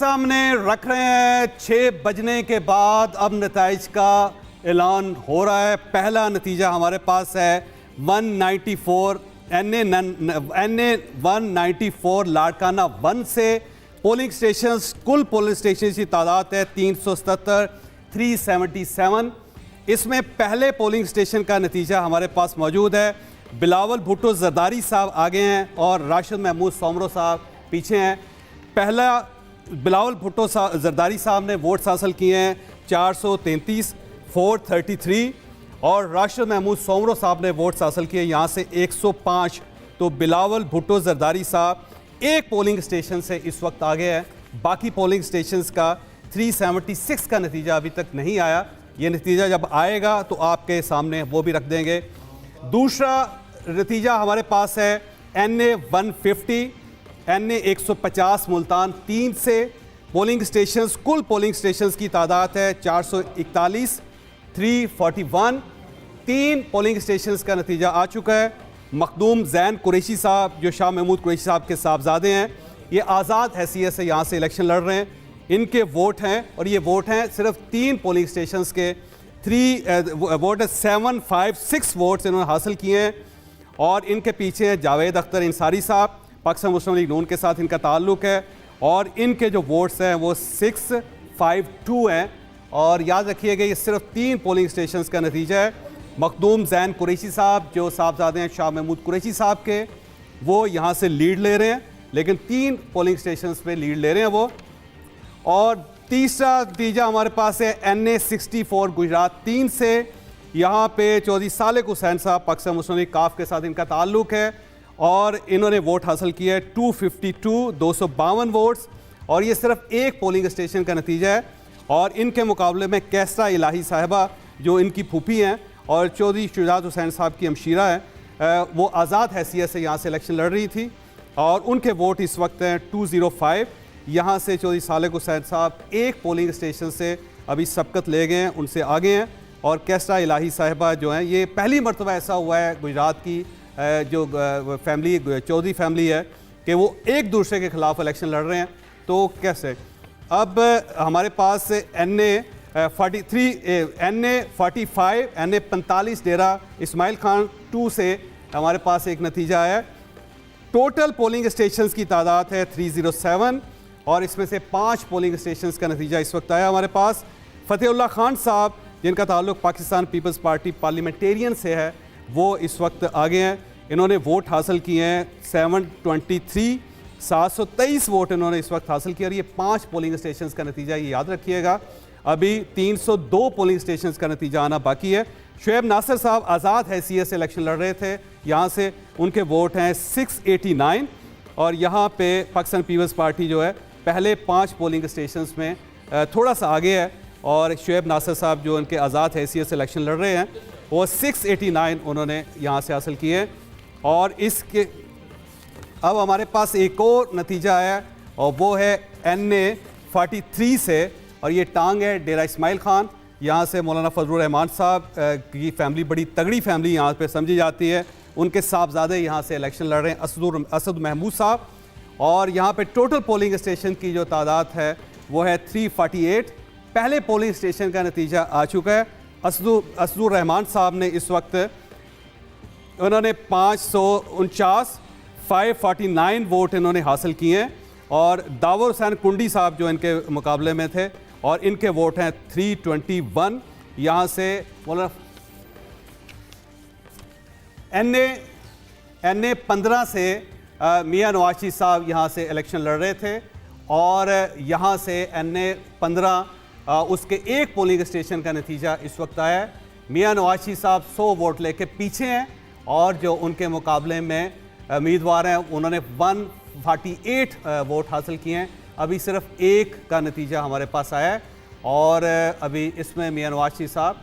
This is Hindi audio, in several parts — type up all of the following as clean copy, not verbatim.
सामने रख रहे हैं। 6 बजने के बाद अब नताइज का ऐलान हो रहा है। पहला नतीजा हमारे पास है 194 NA 194 लाड़काना 1 से पोलिंग स्टेशन, कुल पोलिंग स्टेशन की तादाद है 377, 377। इसमें पहले पोलिंग स्टेशन का नतीजा हमारे पास मौजूद है। बिलावल भुट्टो जरदारी साहब आगे हैं और राशिद महमूद सोमरो साहब पीछे हैं। पहला बिलावल भुट्टो जरदारी साहब ने वोट्स हासिल किए हैं 433, 433 और राशिद महमूद सोमरो साहब ने वोट्स हासिल किए यहाँ से 105। तो बिलावल भुट्टो जरदारी साहब एक पोलिंग स्टेशन से इस वक्त आगे है। बाकी पोलिंग स्टेशंस का 376 का नतीजा अभी तक नहीं आया। ये नतीजा जब आएगा तो आपके सामने वो भी रख देंगे। दूसरा नतीजा हमारे पास है NA 150, NA 150 मुल्तान 3 से पोलिंग स्टेशंस, कुल पोलिंग स्टेशंस की तादाद है 441, 341। 3 पोलिंग स्टेशंस का नतीजा आ चुका है। मखदूम जैन कुरैशी साहब जो शाह महमूद कुरैशी साहब के साहबजादे हैं, ये आज़ाद हैसियत से यहाँ से इलेक्शन लड़ रहे हैं। इनके वोट हैं और ये वोट हैं सिर्फ 3 पोलिंग स्टेशंस के। 756 वोट्स इन्होंने हासिल किए हैं और इनके पीछे हैं जावेद अख्तर इंसारी साहब, पाकिस्तान मुस्लिम लीग नून के साथ इनका ताल्लुक़ है और इनके जो वोट्स हैं वो 652 हैं। और याद रखिएगा ये सिर्फ 3 पोलिंग स्टेशंस का नतीजा है। मखदूम जैन कुरैशी साहब जो साहबजादे हैं शाह महमूद कुरैशी साहब के, वो यहाँ से लीड ले रहे हैं, लेकिन 3 पोलिंग स्टेशंस पे लीड ले रहे हैं वो। और तीसरा नतीजा हमारे पास है NA 64 गुजरात 3 से। यहाँ पे चौधरी सालिक हुसैन साहब पाकिस्तान मुस्लिम लीग काफ के साथ इनका ताल्लुक़ है और इन्होंने वोट हासिल किया है 252, 252 वोट्स और ये सिर्फ एक पोलिंग स्टेशन का नतीजा है। और इनके मुकाबले में कैसरा इलाही साहिबा जो इनकी फूफी हैं और चौधरी शुजात हुसैन साहब की हमशीरा है, वो आज़ाद हैसियत से यहाँ से इलेक्शन लड़ रही थी और उनके वोट इस वक्त हैं 205। यहाँ से चौधरी सालिक हुसैन साहब एक पोलिंग स्टेशन से अभी सबकत ले गए हैं, उनसे आगे हैं। और कैसरा इलाही साहिबा जो हैं, ये पहली मरतबा ऐसा हुआ है गुजरात की जो फैमिली चौधरी फैमिली है कि वो एक दूसरे के ख़िलाफ़ इलेक्शन लड़ रहे हैं। तो कैसे अब हमारे पास NA 43, NA 45, NA 45 डेरा इस्माइल खान 2 से हमारे पास एक नतीजा है। टोटल पोलिंग स्टेशंस की तादाद है 307 और इसमें से 5 पोलिंग स्टेशंस का नतीजा इस वक्त आया हमारे पास। फ़तेहुल्लाह खान साहब जिनका ताल्लुक़ पाकिस्तान पीपल्स पार्टी पार्लियामेंटेरियन से है, वो इस वक्त आगे हैं। इन्होंने वोट हासिल किए हैं 723, 723 वोट इन्होंने इस वक्त हासिल किया और ये 5 पोलिंग स्टेशंस का नतीजा, ये याद रखिएगा। अभी 302 पोलिंग स्टेशंस का नतीजा आना बाकी है। शुएब नासिर साहब आज़ाद हैसियत से इलेक्शन लड़ रहे थे यहाँ से, उनके वोट हैं 689 और यहाँ पे पाकिस्तान पीपल्स पार्टी जो है पहले 5 पोलिंग स्टेशंस में थोड़ा सा आगे है और शुएब नासिर साहब जो उनके आज़ाद हैसियत से इलेक्शन लड़ रहे हैं वो 689 उन्होंने यहाँ से हासिल किए। और इसके अब हमारे पास एक और नतीजा है और वो है NA 43 से और ये टांग है डेरा इस्माइल खान। यहाँ से मौलाना फजलुर रहमान साहब की फैमिली बड़ी तगड़ी फैमिली यहाँ पे समझी जाती है, उनके साहबजादे यहाँ से इलेक्शन लड़ रहे हैं असद महमूद साहब। और यहाँ पे टोटल पोलिंग स्टेशन की जो तादाद है वो है 348। पहले पोलिंग स्टेशन का नतीजा आ चुका है। असदुर रहमान साहब ने इस वक्त उन्होंने 549 वोट इन्होंने हासिल किए हैं और दावर हुसैन कुंडी साहब जो इनके मुकाबले में थे और इनके वोट हैं 321। यहाँ से NA 15 से मियां नवाशी साहब यहाँ से इलेक्शन लड़ रहे थे और यहाँ से NA 15 उसके एक पोलिंग स्टेशन का नतीजा इस वक्त आया है। मियां नवाशी साहब 100 वोट लेके पीछे हैं और जो उनके मुकाबले में उम्मीदवार हैं उन्होंने 148 वोट हासिल किए हैं। अभी सिर्फ एक का नतीजा हमारे पास आया है और अभी इसमें मियां नवाशी साहब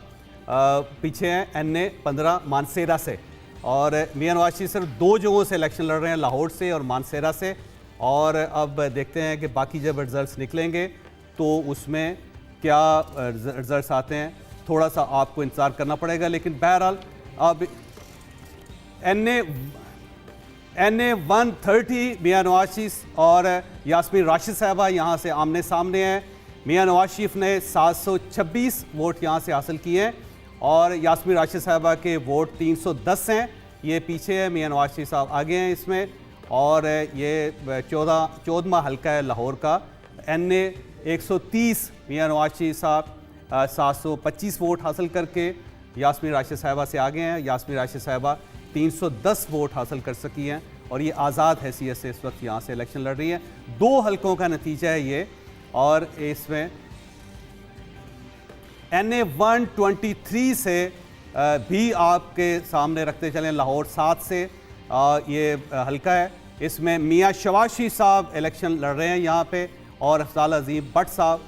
पीछे हैं NA 15 मानसेरा से और मियां नवाशी सिर्फ 2 जगहों से इलेक्शन लड़ रहे हैं, लाहौर से और मानसेरा से। और अब देखते हैं कि बाकी जब रिजल्ट्स निकलेंगे तो उसमें क्या रिजल्ट्स आते हैं, थोड़ा सा आपको इंतज़ार करना पड़ेगा। लेकिन बहरहाल अब NA 130 मियां नवाज शरीफ और यास्मीन राशिद साहबा यहाँ से आमने सामने हैं। मियां नवाज शरीफ ने 726 वोट यहाँ से हासिल किए हैं और यास्मीन राशिद साहबा के वोट 310 हैं। ये पीछे है, मियां नवाज शरीफ साहब आगे हैं इसमें। और ये 14वां हल्का है लाहौर का। NA 130 मियां नवाज शरीफ साहब 725 वोट हासिल करके यास्मीन राशिद साहबा से आगे हैं। यास्मीन राशिद साहबा 310 वोट हासिल कर सकी हैं और ये आज़ाद हैसियत से इस वक्त यहाँ से इलेक्शन लड़ रही हैं। 2 हल्कों का नतीजा है ये। और इसमें NA 123 से भी आपके सामने रखते चलें, लाहौर 7 से ये हल्का है। इसमें मियां शहबाज शरीफ साहब इलेक्शन लड़ रहे हैं यहाँ पे और अफजाल अजीम भट्ट साहब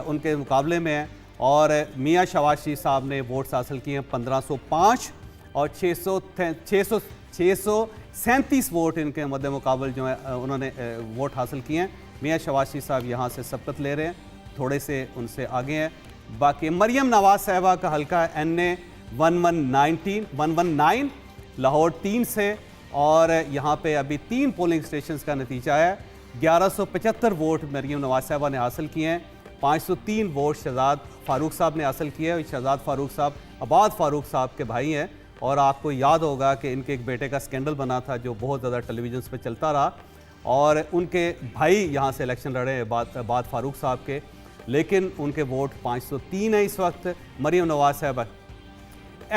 उनके मुकाबले में हैं। और मियां शहबाज शरीफ साहब ने वोट्स हासिल किए हैं 1505 और 637 वोट इनके मद्दे मुकाबल जो है उन्होंने वोट हासिल किए हैं। मियां शहबाज शरीफ साहब यहाँ से सबकत ले रहे हैं, थोड़े से उनसे आगे हैं। बाकी मरियम नवाज साहबा का हल्का NA 119 लाहौर 3 से। और यहाँ पे अभी 3 पोलिंग स्टेशंस का नतीजा है। 1175 वोट मरियम नवाज साहबा ने हासिल किए हैं। 503 वोट शहजाद फ़ारूक साहब ने हासिल किए हैं। शहजाद फ़ारूक साहब आबाद फ़ारूक साहब के भाई हैं और आपको याद होगा कि इनके एक बेटे का स्कैंडल बना था जो बहुत ज़्यादा टेलीविजन पे चलता रहा और उनके भाई यहाँ से इलेक्शन लड़े हैं आबाद फ़ारूक साहब के, लेकिन उनके वोट 503 है इस वक्त। मरियम नवाज साहब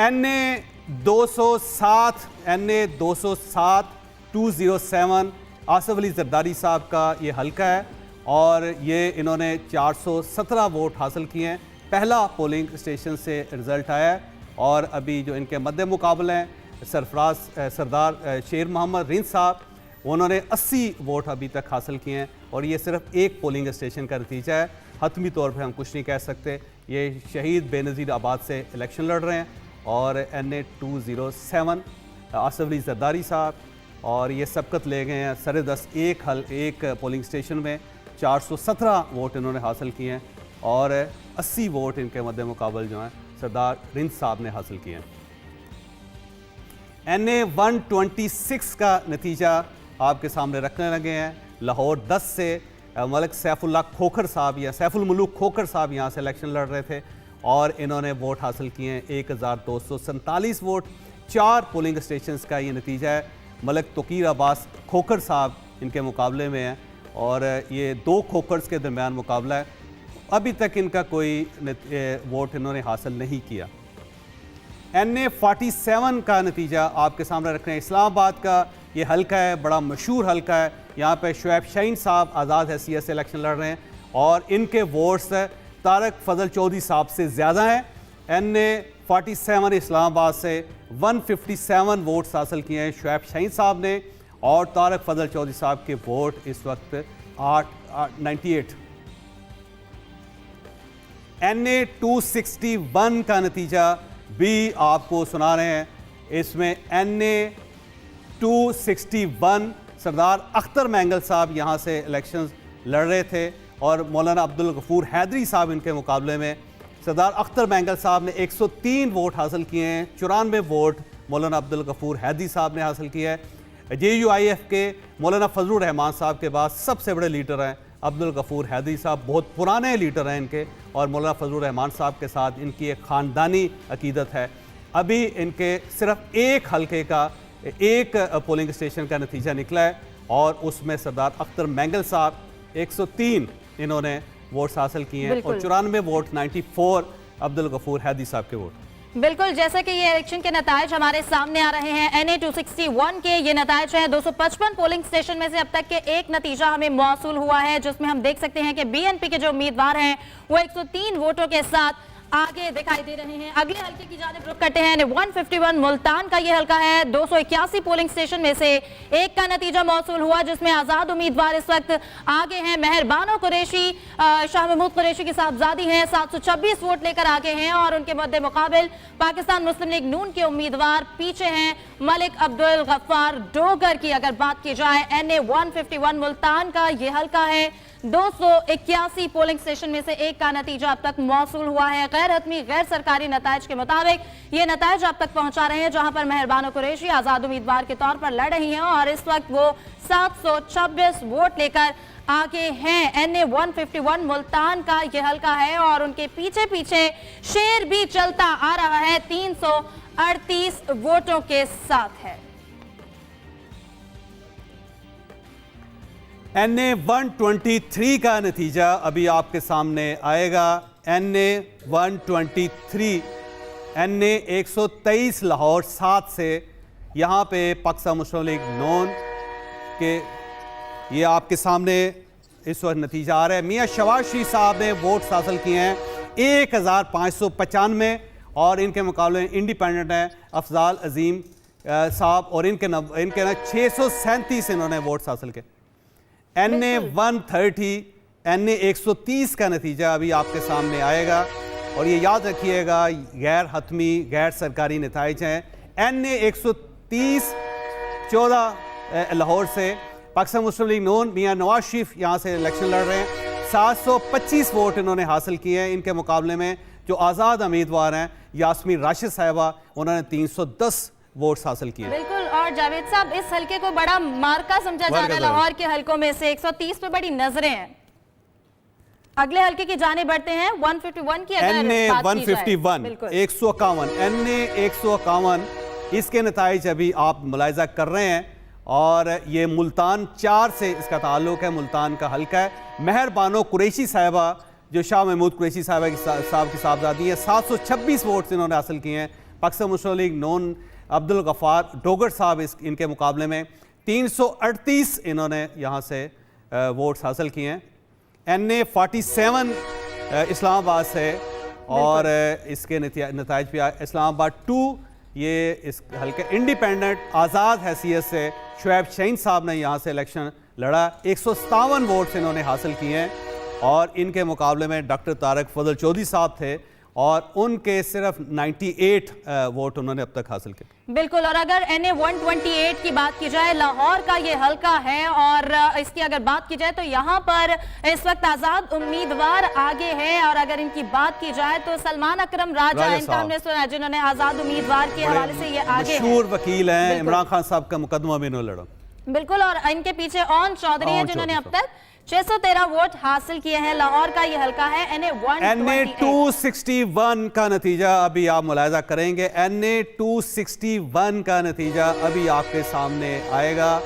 NA 207 207 आसिफ अली जरदारी साहब का ये हल्का है और ये इन्होंने 417 वोट हासिल किए हैं। पहला पोलिंग स्टेशन से रिज़ल्ट आया है और अभी जो इनके मद्दे मुकाबले हैं सरदार शेर मोहम्मद रिंद साहब, उन्होंने 80 वोट अभी तक हासिल किए हैं और ये सिर्फ एक पोलिंग स्टेशन का नतीजा है। हतमी तौर पर हम कुछ नहीं कह सकते। ये शहीद बेनज़ीर आबाद से इलेक्शन लड़ रहे हैं और NA 207 आसिफ अली जरदारी साहब और ये सबकत ले गए हैं सरे 10 एक पोलिंग स्टेशन में। 417 वोट इन्होंने हासिल किए हैं और 80 वोट इनके मद्दे मुकाबल जो हैं सरदार रिंद साहब ने हासिल किए हैं। NA 126 का नतीजा आपके सामने रखने लगे हैं। लाहौर 10 से मलिक सैफुल्लाह खोखर साहब या सैफुल मुलूक खोखर साहब यहाँ से इलेक्शन लड़ रहे थे और इन्होंने वोट हासिल किए हैं 1247 वोट। 4 पोलिंग स्टेशंस का ये नतीजा है। मलिक तोकीर अब्बास खोखर साहब इनके मुकाबले में हैं और ये 2 खोखर्स के दरमियान मुकाबला है। अभी तक इनका कोई वोट इन्होंने हासिल नहीं किया। NA 47 का नतीजा आपके सामने रख रहे हैं। इस्लामाबाद का ये हल्का है, बड़ा मशहूर हल्का है। यहाँ पे शुएब शाहीन साहब आज़ाद हैसियत से इलेक्शन लड़ रहे हैं और इनके वोट्स तारक फजल चौधरी साहब से ज़्यादा हैं। NA 47 इस्लामाबाद से 157 वोट्स हासिल किए हैं शुएब शाहीन साहब ने और तारक फजल चौधरी साहब के वोट इस वक्त 98। NA 261 का नतीजा भी आपको सुना रहे हैं। इसमें NA 261 सरदार अख्तर मैंगल साहब यहाँ से इलेक्शंस लड़ रहे थे और मौलाना अब्दुल गफूर हैदरी साहब इनके मुकाबले में। सरदार अख्तर मैंगल साहब ने 103 वोट हासिल किए हैं। 94 वोट मौलाना अब्दुल गफूर हैदरी साहब ने हासिल किया है। JUIF के मौलाना फजलुर रहमान साहब के बाद सबसे बड़े लीडर हैं अब्दुल गफूर हैदरी साहब, बहुत पुराने लीडर हैं इनके और मौलाना फजलुर रहमान साहब के साथ इनकी एक ख़ानदानी अकीदत है। अभी इनके सिर्फ एक हल्के का एक पोलिंग स्टेशन का नतीजा निकला है और उसमें सरदार अख्तर मैंगल साहब 103 इन्होंने वोट्स हासिल किए हैं और 94 वोट 94 अब्दुल गफूर हैदरी साहब के वोट। बिल्कुल, जैसा कि ये इलेक्शन के नतायज हमारे सामने आ रहे हैं। NA 261 के ये नतायज हैं। 255 पोलिंग स्टेशन में से अब तक के एक नतीजा हमें मौसूल हुआ है जिसमें हम देख सकते हैं कि BNP के जो उम्मीदवार हैं वो 103 वोटों के साथ आगे दिखाई दे रहे हैं। अगले हल्के की जानिब रुख करते हैं। 151 मुल्तान का ये हल्का है। 281 पोलिंग स्टेशन में से एक का नतीजा मौसूल हुआ जिसमें आज़ाद उम्मीदवार इस वक्त आगे हैं। मेहरबानो कुरैशी शाह महमूद कुरैशी की साहबजादी हैं, 726 वोट लेकर आगे हैं और उनके मद्दे मुकाबिल पाकिस्तान मुस्लिम लीग नून के उम्मीदवार पीछे हैं। मलिक अब्दुल गफ्फार डोगर की अगर बात की जाए, NA 151 मुल्तान का ये हल्का है। 281 पोलिंग स्टेशन में से एक का नतीजा अब तक मौसूल हुआ है। गैर हतमी गैर सरकारी नताइज के मुताबिक ये नताइज अब तक पहुंचा रहे हैं, जहां पर मेहरबानो कुरैशी आजाद उम्मीदवार के तौर पर लड़ रही हैं और इस वक्त वो 726 वोट लेकर आगे हैं। NA 151 मुल्तान का ये हल्का है और उनके पीछे पीछे शेर भी चलता आ रहा है, 338 वोटों के साथ है। NA 123 का नतीजा अभी आपके सामने आएगा। NA 123 NA 123 लाहौर 7 से यहाँ पे पाकिस्तान मुस्लिम लीग नून के ये आपके सामने इस वक्त नतीजा आ रहा है। मियाँ शवाज शरीफ साहब ने वोट्स हासिल किए हैं 1595 और इनके मुकाबले में इंडिपेंडेंट हैं अफजाल अजीम साहब और इनके ना 637 इन्होंने वोट्स हासिल किए। NA 130 NA 130 का नतीजा अभी आपके सामने आएगा और ये याद रखिएगा गैर हतमी गैर सरकारी नताइज हैं। NA 130 14 लाहौर से पाकिस्तान मुस्लिम लीग नून मियाँ नवाज शरीफ यहाँ से इलेक्शन लड़ रहे हैं। 725 वोट इन्होंने हासिल किए हैं। इनके मुकाबले में जो आज़ाद उम्मीदवार हैं यास्मीन राशिद साहिबा, उन्होंने 310 वोट्स हासिल किए। बिल्कुल, और जावेद साहब इस हल्के को बड़ा मार्का समझा जा रहा है। लाहौर के हल्कों में से 130 पे बड़ी नजरें हैं। अगले हल्के की जाने बढ़ते हैं 151 की अगर NA बात की 151 151 NA 151 इसके नताइज अभी आप मुलाहिजा कर रहे हैं और ये मुल्तान 4 से इसका ताल्लुक है। मुल्तान का हल्का है। मेहरबानो कुरैशी साहिबा जो शाह महमूद कुरैशी साहिबा की साहबजादी है, 726 वोट्स इन्होंने हासिल किए हैं। पाकिस्तान मुस्लिम लीग नून अब्दुल गफ्फार डोगर साहब इनके मुकाबले में 338 इन्होंने यहाँ से वोट्स हासिल किए हैं। NA 47 इस्लामाबाद से और इसके नताइज भी इस्लामाबाद 2 ये इस हल्के इंडिपेंडेंट आज़ाद हैसियत से शुएब शहीन साहब ने यहाँ से इलेक्शन लड़ा। 157 वोट्स इन्होंने हासिल किए हैं और इनके मुकाबले में डॉक्टर तारक फजल चौधरी साहब थे और उनके सिर्फ 98 वोट उन्होंने अब तक हासिल किए। बिल्कुल, और अगर NA 128 की बात की जाए, लाहौर का ये हल्का है और इसकी अगर बात की जाए तो यहाँ पर इस वक्त आजाद उम्मीदवार आगे है और अगर इनकी बात की जाए तो सलमान अकरम राजा इनका हमने सुना है, जिन्होंने आजाद उम्मीदवार के हवाले से ये आगे मशहूर वकील हैं। इमरान खान साहब का मुकदमा भी इन्होंने लड़ा। बिल्कुल, और इनके पीछे ओन चौधरी है जिन्होंने अब तक 613 वोट हासिल किए हैं। लाहौर का ये हल्का है। NA 261 का नतीजा अभी आप मुलाहिजा करेंगे। NA 261 का नतीजा अभी आपके सामने आएगा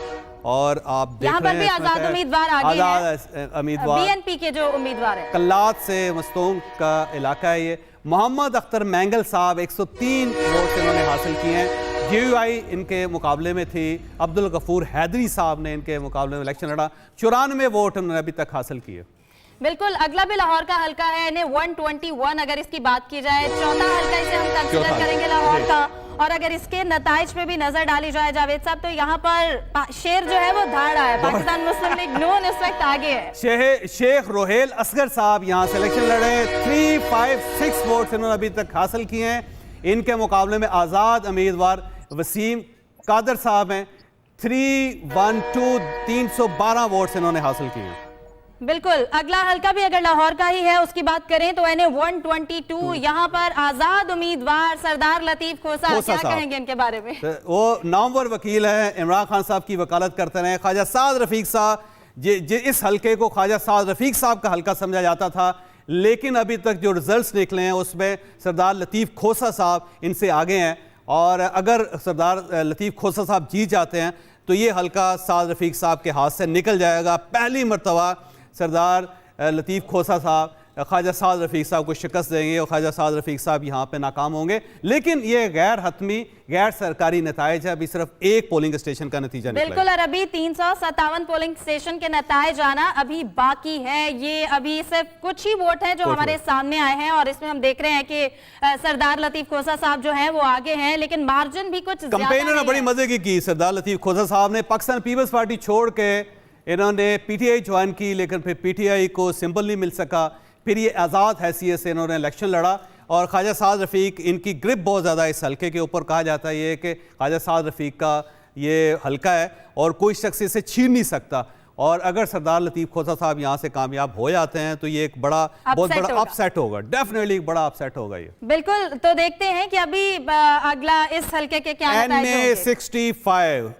और आप देख यहाँ पर भी आजाद उम्मीदवार आगे हैं। उम्मीदवार BNP के जो उम्मीदवार है, कल्लात से मस्तूंग का इलाका है ये। मोहम्मद अख्तर मैंगल साहब 103 वोट इन्होंने हासिल किए हैं। GUI इनके मुकाबले में थी। अब्दुल गफूर हैदरी साहब ने इनके मुकाबले में इलेक्शन लड़ा। 94 वोट उन्होंने अभी तक हासिल किए। बिल्कुल, अगला भी लाहौर का हल्का है। NA 121 अगर इसकी बात की जाए, चौथा हल्का इसे हम कंसीडर करेंगे लाहौर का। और अगर इसके नताइज पे भी नजर डाली जाए जावेद साहब, तो यहाँ पर शेर जो है वो धाड़ रहा है। पाकिस्तान मुस्लिम लीग नून इस वक्त आगे है। शेख रोहेल असगर साहब यहाँ से इलेक्शन लड़े। 356 वोट इन्होंने अभी तक हासिल किए हैं। इनके मुकाबले में आज़ाद उम्मीदवार वसीम कादर साहब हैं। 312 वोट्स इन्होंने हासिल किए हैं। बिल्कुल, अगला हल्का भी अगर लाहौर का ही है उसकी बात करें तो NA 122 यहाँ पर आजाद उम्मीदवार सरदार लतीफ खोसा क्या कहेंगे इनके बारे में? वो नामवर वकील हैं, इमरान खान साहब की वकालत करते रहे। ख्वाजा साद रफीक साहब इस हल्के को ख्वाजा साद रफीक साहब का हल्का समझा जाता था, लेकिन अभी तक जो रिजल्ट्स निकले हैं उसमें सरदार लतीफ खोसा साहब इनसे आगे हैं और अगर सरदार लतीफ खोसा साहब जीत जाते हैं तो ये हल्का साद रफीक साहब के हाथ से निकल जाएगा। पहली मरतबा सरदार लतीफ़ खोसा साहब ख्वाजा साद रफ़ीक साहब को शिकस्त देंगे और ख्वाजा साद रफ़ीक साहब यहाँ पे नाकाम होंगे। लेकिन ये गैर हतमी गैर सरकारी नताइज है। अभी सिर्फ एक पोलिंग स्टेशन का नतीजा निकला। बिल्कुल, और अभी 357 पोलिंग स्टेशन के नताइज आना अभी बाकी है। ये अभी सिर्फ कुछ ही वोट हैं जो हमारे सामने आए हैं और इसमें हम देख रहे हैं कि सरदार लतीफ़ खोसा साहब जो है वो आगे हैं, लेकिन मार्जिन भी कुछ कंपेनर ने बड़ी मजे की सरदार लतीफ़ खोसा साहब ने पाकिस्तान पीपल्स पार्टी छोड़ के इन्होंने पीटीआई ज्वाइन की, लेकिन फिर पीटीआई को सिंबल नहीं मिल सका। फिर ये आज़ाद हैसियत से इन्होंने इलेक्शन लड़ा और ख्वाजा साद रफ़ीक, इनकी ग्रिप बहुत ज़्यादा इस हल्के के ऊपर। कहा जाता है ये कि ख्वाजा साद रफ़ीक का ये हल्का है और कोई शख्स इसे छीन नहीं सकता। और अगर सरदार लतीफ़ खोसा साहब यहाँ से कामयाब हो जाते हैं तो ये एक बहुत बड़ा अपसेट होगा, डेफिनेटली एक बड़ा अपसेट होगा ये। बिल्कुल, तो देखते हैं कि अभी अगला इस हल्के के क्या नतीजे होंगे। NA 65,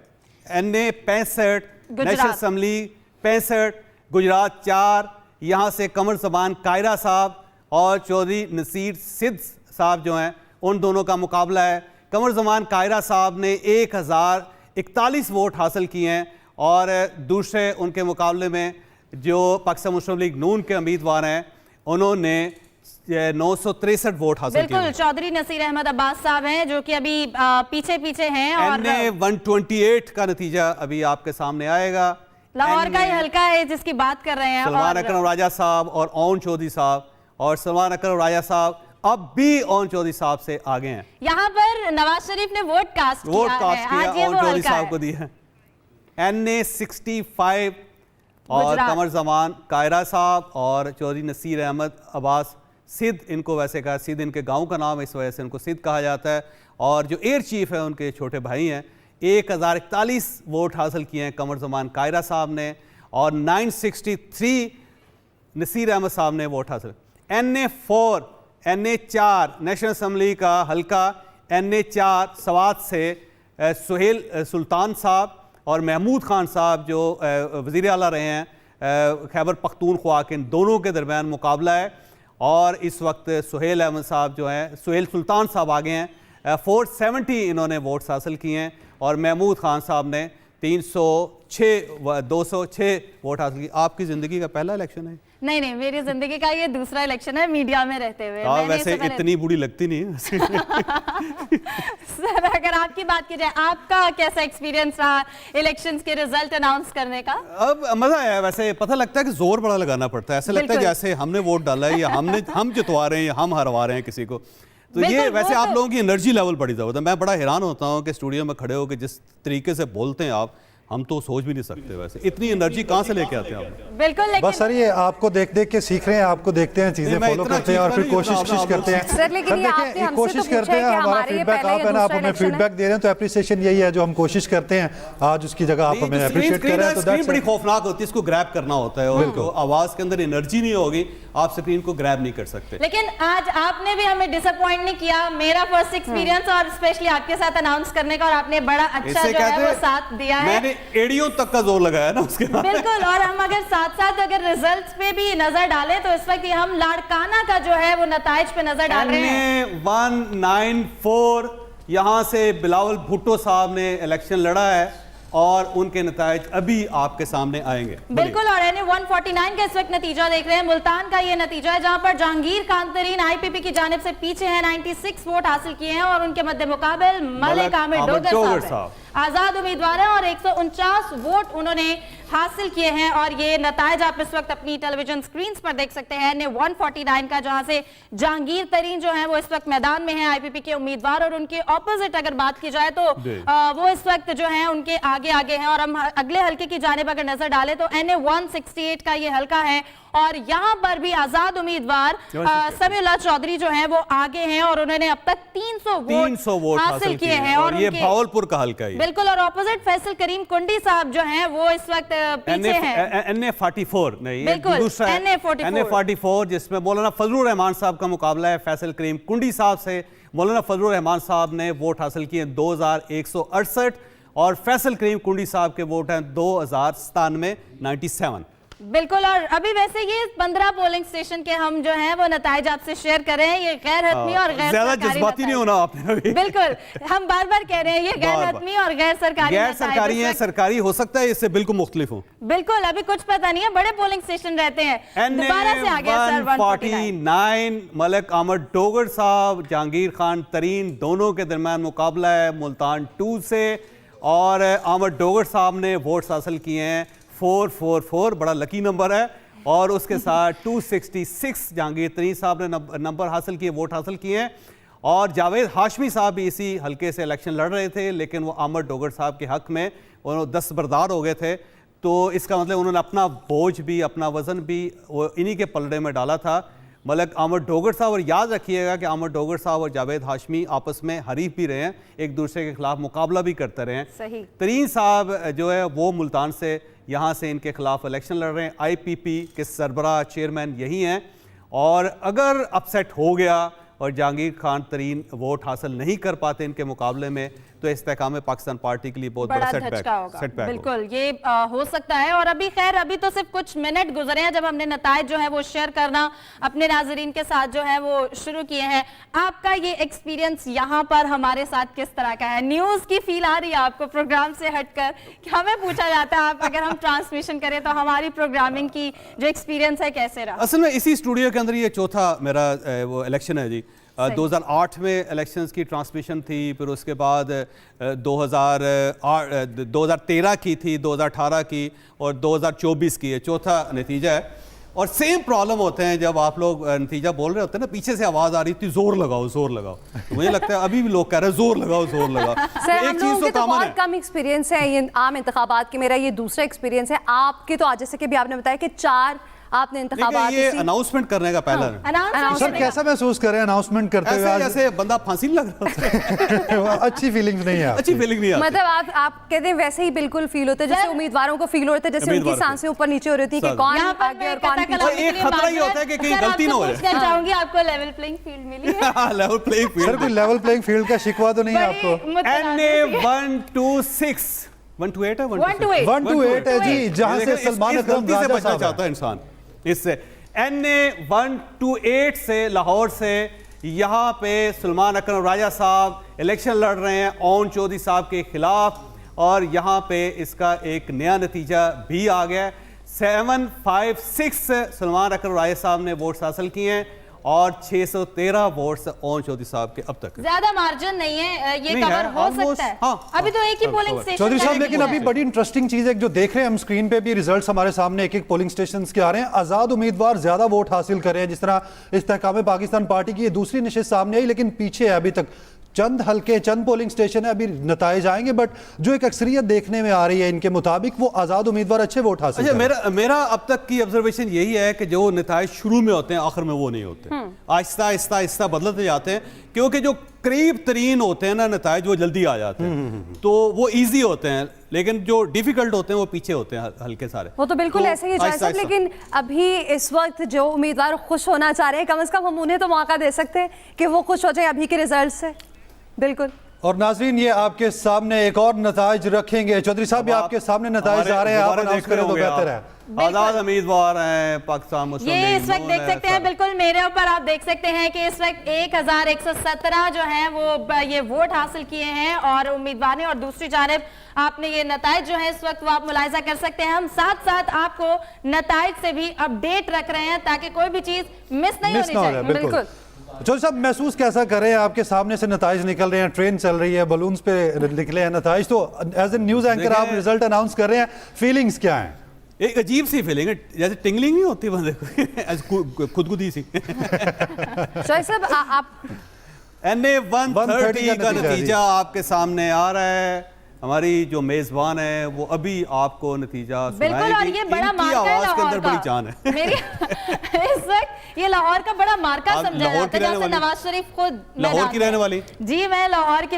NA 65, national assembly 65, Gujarat 4, यहाँ से कमर ज़मान कायरा साहब और चौधरी नसीर सिद्ध साहब जो हैं उन दोनों का मुकाबला है। कमर ज़मान कायरा साहब ने 1041 वोट हासिल किए हैं और दूसरे उनके मुकाबले में जो पाकिस्तान मुस्लिम लीग नून के उम्मीदवार हैं उन्होंने 963 वोट हासिल किए। बिल्कुल, चौधरी नसीर अहमद अब्बास साहब हैं जो कि अभी पीछे हैं। और NA 128 का नतीजा अभी आपके सामने आएगा। लाहौर का ही हल्का है जिसकी बात कर रहे हैं। सलमान अकरम राजा साहब और ओन चौधरी साहब, और सलमान अकरम राजा साहब अब भी ओन चौधरी साहब से आगे हैं। यहाँ पर नवाज शरीफ ने वोट कास्ट किया ओन चौधरी साहब को दिया। NA 65 और कमर ज़मान कायरा साहब और चौधरी नसीर अहमद अब्बास सिद्ध, इनको वैसे कहा सिद्ध इनके गांव का नाम है, इस वजह से इनको सिद्ध कहा जाता है। और जो एयर चीफ है उनके छोटे भाई हैं, 1041 वोट हासिल किए हैं कमर ज़मान कायरा साहब ने और 963 नसीर अहमद साहब ने वोट हासिल। NA 4, NA 4 नेशनल असम्बली का हल्का, NA 4 सवात से सुहेल सुल्तान साहब और महमूद खान साहब जो वज़ीर आला रहे हैं खैबर पख्तूनख्वा के, इन दोनों के दरमियान मुकाबला है। और इस वक्त सुहेल अहमद साहब जो हैं, सुहेल सुल्तान साहब आगे हैं, 470 इन्होंने वोट्स हासिल किए हैं और महमूद खान साहब ने 206 वोट हासिल किए। आपकी ज़िंदगी का पहला इलेक्शन है? नहीं, मेरी जिंदगी का ये दूसरा इलेक्शन है मीडिया में रहते हुए। वैसे इतनी बुरी लगती नहीं है। सर, अगर आपकी बात की जाए, आपका कैसा एक्सपीरियंस रहा इलेक्शंस के रिजल्ट अनाउंस करने का? अब मजा आया, वैसे पता लगता है कि जोर बड़ा लगाना पड़ता है। ऐसा लगता है जैसे हमने वोट डाला है या हम जितवा रहे हैं या हम हरवा रहे हैं किसी को। तो ये वैसे आप लोगों की एनर्जी लेवल बड़ी ज़बरदस्त है। मैं बड़ा हैरान होता हूँ कि स्टूडियो में खड़े होकर जिस तरीके से बोलते हैं आप, हम तो सोच भी नहीं सकते वैसे इतनी एनर्जी कहाँ से लेके आते हैं आप? बिल्कुल, बस सर ये आपको देख देख के सीख रहे हैं, आपको देखते हैं, चीजें फॉलो करते हैं और फिर कोशिश करते हैं। सर लेकिन ये आपने हमसे कोशिश तो करते हैं, कि हमारा हमारे ये फीडबैक पहला आप है ना, आप हमें फीडबैक दे रहे हैं तो एप्रिसिएशन यही है जो हम कोशिश करते हैं आज उसकी जगह आप हमें अप्रिशिएट कर रहे हैं। तो स्क्रीन बड़ी खौफनाक होती है, इसको ग्रैब करना होता है और आवाज के अंदर एनर्जी नहीं होगी आप स्क्रीन को ग्रैब नहीं कर सकते। लेकिन आज आपने भी हमें डिसअपॉइंट नहीं किया। मेरा फर्स्ट एक्सपीरियंस और स्पेशली आपके साथ अनाउंस करने का, और आपने बड़ा अच्छा जो है वो साथ दिया है। मैंने एडियो तक का जोर लगाया ना उसके बाद। बिल्कुल, और हम अगर साथ अगर रिजल्ट्स पे भी नजर डालें तो इस वक्त ये हम लाड़काना का जो है वो नताइज पे नजर डाल रहे हैं। 194 यहाँ से बिलावल भुट्टो साहब ने इलेक्शन लड़ा है और उनके नताइज अभी आपके सामने आएंगे। बिल्कुल, और NA 149 का इस वक्त नतीजा देख रहे हैं। मुल्तान का ये नतीजा है जहां पर जहांगीर खान तरीन IPP की जानिब से पीछे हैं, 96 वोट हासिल किए हैं और उनके मध्य मुकाबल मलिक आमिर डोगर साहब आजाद उम्मीदवार हैं और 149 वोट उन्होंने हासिल किए हैं। और ये नताइज आप इस वक्त अपनी टेलीविजन स्क्रीन पर देख सकते हैं NA 149 का, जहां से जहांगीर तरीन जो है वो इस वक्त मैदान में है IPP के उम्मीदवार, और उनके ऑपोजिट अगर बात की जाए तो वो इस वक्त जो है उनके आगे हैं। और हम अगले हल्के की जानिब अगर नजर डालें तो NA 168 का ये हल्का है और यहाँ पर भी आजाद उम्मीदवार समीउल्लाह चौधरी जो हैं वो आगे हैं और उन्होंने अब तक 300 वोट हासिल किए हैं। और ये भावलपुर का हल्का है। बिल्कुल, और ऑपोजिट फैसल करीम कुंडी साहब जो हैं वो इस वक्त पीछे हैं। NA 44 नहीं, बिल्कुल, दूसरा NA 44 जिसमें मौलाना फजलुर रहमान साहब का मुकाबला है फैसल करीम कुंडी साहब से। मौलाना फजलुर रहमान साहब ने वोट हासिल किए 2168 और फैसल करीम कुंडी साहब के वोट हैं 2097 97। बिल्कुल, और अभी वैसे ये 15 पोलिंग स्टेशन के हम जो हैं वो नताइज आपसे शेयर कर रहे हैं। ये गैर हतमी और गैर ज्यादा जज्बाती नहीं होना आपने अभी। बिल्कुल, हम बार कह रहे हैं ये गैर हतमी और गैर सरकारी है। सरकारी हो सकता है इससे बिल्कुल मुख्तलिफ हो। बिल्कुल, अभी कुछ पता नहीं है, बड़े पोलिंग स्टेशन रहते हैं। दोबारा से आगे 149 मलिक आमिर डोगर साहब जहांगीर खान तरीन दोनों के दरमियान मुकाबला है मुल्तान 2 से, और आमिर डोगर साहब ने वोट हासिल किए हैं 444, बड़ा लकी नंबर है, और उसके साथ 266 जहांगीर तरीन साहब ने नंबर हासिल किए, वोट हासिल किए हैं। और जावेद हाशमी साहब भी इसी हल्के से इलेक्शन लड़ रहे थे, लेकिन वो आमिर डोगर साहब के हक में उन्होंने दस्तबरदार हो गए थे। तो इसका मतलब उन्होंने अपना बोझ भी, अपना वज़न भी वो इन्हीं के पलड़े में डाला था। मलक आमद डोगर साहब, और याद रखिएगा कि आमद डोगर साहब और जावेद हाशमी आपस में हरीफ भी रहे हैं, एक दूसरे के खिलाफ मुकाबला भी करते रहे हैं। सही। तरीन साहब जो है वो मुल्तान से, यहाँ से इनके खिलाफ इलेक्शन लड़ रहे हैं। IPP के सरबराह चेयरमैन यही हैं, और अगर अपसेट हो गया और जहांगीर खान तरीन वोट हासिल नहीं कर पाते इनके मुकाबले में, तो इस्तेहकाम पाकिस्तान पार्टी के लिए बहुत बड़ा धचका होगा। सेटबैक बिल्कुल ये हो सकता है। और अभी खैर अभी तो सिर्फ कुछ मिनट गुजरे हैं जब हमने नताइज जो है वो शेयर करना अपने नाजरीन के साथ जो है वो शुरू किए हैं। आपका ये एक्सपीरियंस यहाँ पर हमारे साथ किस तरह का है? न्यूज की फील आ रही है आपको प्रोग्राम से हटकर? हमें पूछा जाता है आप अगर हम ट्रांसमिशन करें तो हमारी प्रोग्रामिंग की जो एक्सपीरियंस है कैसे रहा? असल में इसी स्टूडियो के अंदर ये चौथा मेरा वो इलेक्शन है जी। 2008 में इलेक्शंस की ट्रांसमिशन थी, फिर उसके बाद 2013 की थी, 2018 की और 2024 की, ये चौथा नतीजा है। और सेम प्रॉब्लम होते हैं जब आप लोग नतीजा बोल रहे होते हैं ना, पीछे से आवाज़ आ रही थी जोर लगाओ जोर लगाओ, तो मुझे लगता है अभी भी लोग कह रहे हैं जोर लगाओ जोर लगाओ। सर हम लोगों के तो बहुत कम एक्सपीरियंस है ये आम इंतखाबात के, मेरा ये दूसरा एक्सपीरियंस है। आपके तो आज जैसे कि भी आपने बताया कि 4 आपने इंतखाबात ये अनाउंसमेंट करने का पहला सर कैसा महसूस कर रहे हैं अनाउंसमेंट करते हुए? जैसे बंदा फांसी लग रहा है। अच्छी फीलिंग्स नहीं है, अच्छी फीलिंग नहीं है। मतलब आप कहते हैं वैसे ही बिल्कुल फील होता है जैसे उम्मीदवारों को फील होता है, जैसे उनकी सांसें ऊपर नीचे हो रही थी कि कौन आगे और कौन पीछे। एक खतरा ही होता है कि कहीं गलती ना हो जाए। चाहूंगी आपको लेवल प्लेइंग फील्ड मिली है। Level playing field. सर कोई लेवल प्लेइंग फील्ड का शिकवा तो नहीं है आपको? NA 126 128 है 128 है जी, जहां से सलमान अकरम राजा बचना साहब चाहता है इंसान। इससे NA 128 से लाहौर से यहाँ पे सलमान अकरम राजा साहब इलेक्शन लड़ रहे हैं ओन चौधरी साहब के खिलाफ, और यहाँ पे इसका एक नया नतीजा भी आ गया। 756 सलमान अकरम राजा साहब ने वोट्स हासिल किए हैं और 613 वोट्स ओन चौधरी साहब के अब तक। ज्यादा मार्जिन नहीं है, ये कवर हो सकता है। हाँ, अभी तो एक ही पोलिंग स्टेशन चौधरी साहब, लेकिन अभी बड़ी इंटरेस्टिंग चीज है जो देख रहे हैं हम स्क्रीन पे भी, रिजल्ट्स हमारे सामने एक एक पोलिंग स्टेशन के आ रहे हैं। आजाद उम्मीदवार ज्यादा वोट हासिल कर रहे हैं, जिस तरह इस्तेहकाम पाकिस्तान पार्टी की ये दूसरी नशिस्त सामने आई, लेकिन पीछे है अभी तक चंद हल्के, चंद पोलिंग स्टेशन है, अभी नताइज आएंगे, बट जो एक अक्सरियत देखने में आ रही है इनके मुताबिक वो आजाद उम्मीदवार अच्छे वोट हासिल कर रहे हैं। मेरा अब तक की ऑब्जर्वेशन यही है कि जो नताइज शुरू में होते हैं आखिर में वो नहीं होते, आहिस्ता आहिस्ता आहिस्ता बदलते जाते हैं, क्योंकि जो करीब तरीन होते हैं ना नताइज वो जल्दी आ जाते हैं, तो वो ईजी होते हैं, लेकिन जो डिफिकल्ट होते हैं वो पीछे होते हैं हल्के सारे। वो तो बिल्कुल ऐसे ही है, लेकिन अभी इस वक्त जो उम्मीदवार खुश होना चाह रहे हैं, कम से कम हम उन्हें तो मौका दे सकते हैं कि वो खुश हो जाए अभी के रिजल्ट से। बिल्कुल। और नाजरीन ये आपके सामने एक और नताइज रखेंगे, चौधरी साहब ये आपके सामने नताइज आ रहे हैं, आप अनाउंस करें तो बेहतर है। आजाद उम्मीदवार हैं पाकिस्तान मुस्लिम लीग, ये इस वक्त देख सकते हैं, बिल्कुल मेरे ऊपर आप देख सकते हैं कि इस वक्त 1117 जो है वो ये वोट हासिल किए हैं और उम्मीदवार ने, और दूसरी जानिब आपने ये नताइज जो है इस वक्त वो आप मुलाहिजा कर सकते हैं। हम साथ साथ आपको नताइज से भी अपडेट रख रहे हैं ताकि कोई भी चीज मिस नहीं होनी चाहिए। बिल्कुल। चौधरी साहब महसूस कैसा कर रहे हैं? आपके सामने से नताइज निकल रहे हैं, ट्रेन चल रही है, बलून्स पे निकले हैं नताइज, तो एज ए न्यूज एंकर आप रिजल्ट अनाउंस कर रहे हैं, फीलिंग्स क्या हैं? एक अजीब सी फीलिंग है, जैसे टिंगलिंग नहीं होती बंदे को, खुदगुदी सी। चौधरी साहब आप NA 130 का नतीजा आपके सामने आ रहा है। हमारी जो मेजबान है वो अभी आपको नतीजा बिल्कुल, और ये बड़ा मार्का है आवाज के अंदर लाहौर बड़ी का। जान है। मेरी इस वक्त ये लाहौर का बड़ा मार्का समझा जाता है, जैसे नवाज शरीफ खुद लाहौर की रहने वाली। जी मैं लाहौर की